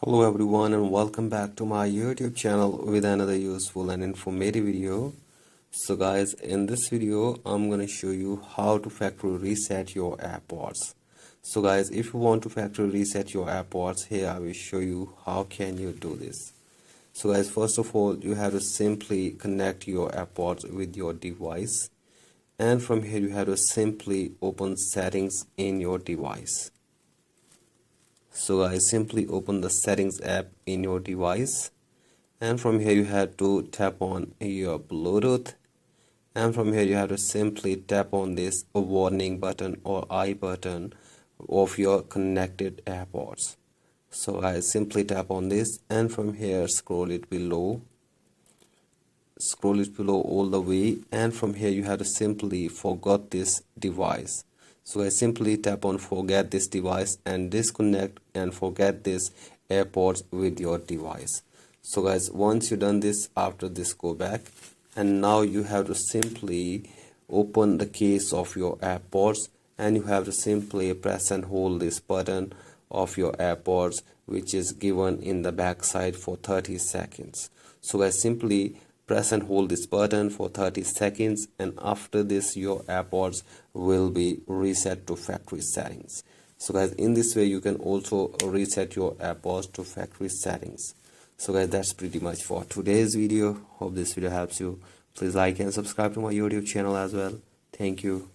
Hello everyone and welcome back to my YouTube channel with another useful and informative video. So guys, in this video I'm going to show you how to factory reset your AirPods. So guys, if you want to factory reset your AirPods, here I will show you how can you do this. So guys, first of all you have to simply connect your AirPods with your device, and from here you have to simply open settings in your device. So guys, simply open the settings app in your device, and from here you have to tap on your Bluetooth, and from here you have to simply tap on this warning button or I button of your connected AirPods. So guys, simply tap on this, and from here scroll it below all the way, and from here you have to simply forget this device. So I simply tap on forget this device and disconnect and forget this AirPods with your device. So guys, once you done this, after this go back, and now you have to simply open the case of your AirPods, and you have to simply press and hold this button of your AirPods which is given in the back side for 30 seconds. So guys, simply press and hold this button for 30 seconds, and after this your AirPods will be reset to factory settings. So guys, in this way you can also reset your AirPods to factory settings. So guys, that's pretty much for today's video. Hope this video helps you. Please like and subscribe to my YouTube channel as well. Thank you.